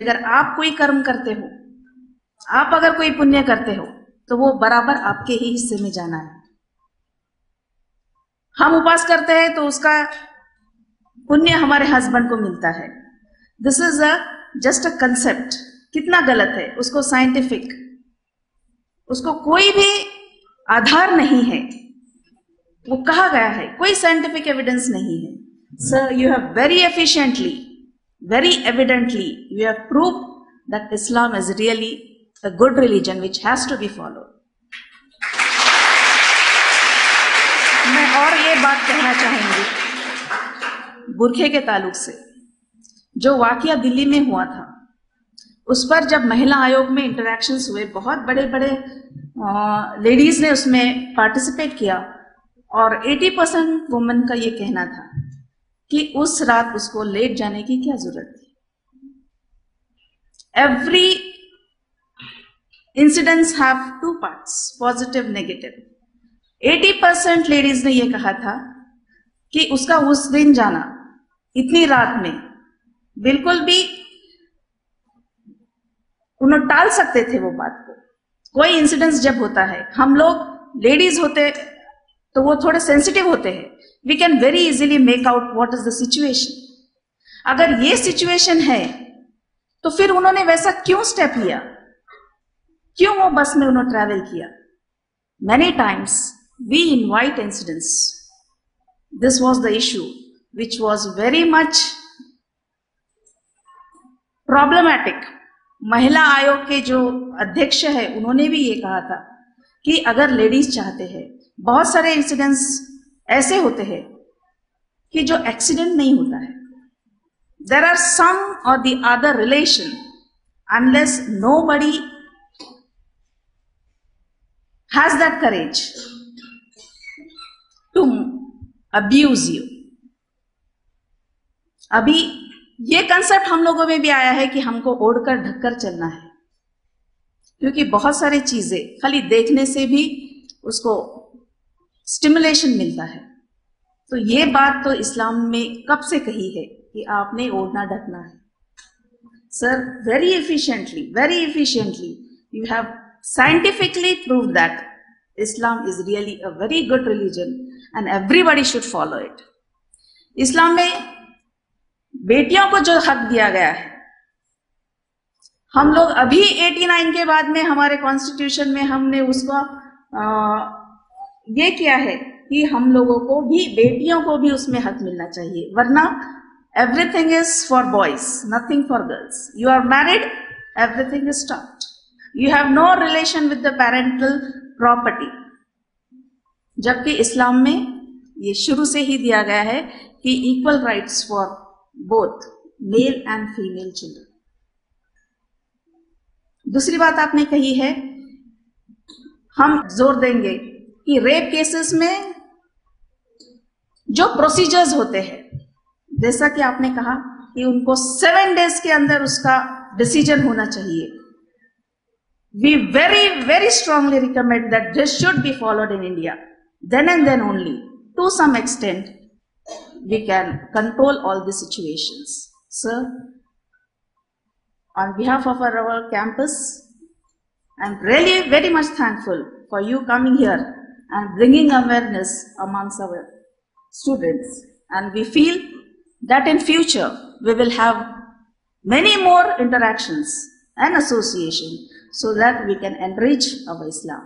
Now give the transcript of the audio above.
अगर आप कोई कर्म करते हो, आप अगर कोई पुण्य करते हो, तो वो बराबर आपके ही हिस्से में जाना है। हम उपवास करते हैं तो उसका पुण्य हमारे हस्बैंड को मिलता है। This is just a concept. कितना गलत है, उसको साइंटिफिक, उसको कोई भी आधार नहीं है, वो कहा गया है, कोई साइंटिफिक एविडेंस नहीं है। Sir, you have very efficiently, very evidently, you have proved that Islam is really a good religion which has to be followed. मैं और ये बात कहना चाहूंगी बुरखे के ताल्लुक से। जो वाकया दिल्ली में हुआ था, उस पर जब महिला आयोग में इंटरैक्शंस हुए, बहुत बड़े बड़े लेडीज ने उसमें पार्टिसिपेट किया, और 80% वुमेन का ये कहना था कि उस रात उसको लेट जाने की क्या जरूरत थी। Every incidents have two parts, positive negative. 80% ladies ने यह कहा था कि उसका उस दिन जाना इतनी रात में बिल्कुल भी उन्होंने टाल सकते थे वो बात को। कोई इंसिडेंस जब होता है, हम लोग लेडीज होते तो वो थोड़े सेंसिटिव होते हैं, we can very easily make out what is the situation. अगर ये सिचुएशन है तो फिर उन्होंने वैसा क्यों स्टेप लिया, क्यों वो बस में उन्होंने ट्रैवल किया। Many times we invite incidents. This was the issue which was very much problematic. महिला आयोग के जो अध्यक्ष है, उन्होंने भी ये कहा था कि अगर लेडीज चाहते हैं, बहुत सारे इंसिडेंट्स ऐसे होते हैं कि जो एक्सीडेंट नहीं होता है। देर आर सम और the other relation, unless nobody has that courage to abuse you. अभी ये कंसेप्ट हम लोगों में भी आया है कि हमको ओढ़कर ढककर चलना है, क्योंकि बहुत सारी चीजें खाली देखने से भी उसको स्टिमुलेशन मिलता है। तो ये बात तो इस्लाम में कब से कही है कि आपने ओढ़ना ढकना है। Sir, very efficiently you have scientifically prove that Islam is really a very good religion and everybody should follow it. इस्लाम में बेटियों को जो हक दिया गया है, हम लोग अभी 89 के बाद में हमारे कॉन्स्टिट्यूशन में हमने उसको ये किया है कि हम लोगों को भी, बेटियों को भी उसमें हक मिलना चाहिए, वरना everything is for boys, nothing for girls. You are married, everything is stopped, you have no relation with the parental property. जबकि इस्लाम में ये शुरू से ही दिया गया है कि equal rights for both male and female children. दूसरी बात आपने कही है, हम जोर देंगे कि रेप केसेस में जो प्रोसीजर्स होते हैं, जैसा कि आपने कहा कि उनको 7 डेज के अंदर उसका डिसीजन होना चाहिए। We very strongly recommend that this should be followed in India. Then and then only, to some extent, we can control all the situations. Sir, on behalf of our campus, I'm really very much thankful for you coming here and bringing awareness amongst our students. And we feel that in future we will have many more interactions and association so that we can enrich our Islam.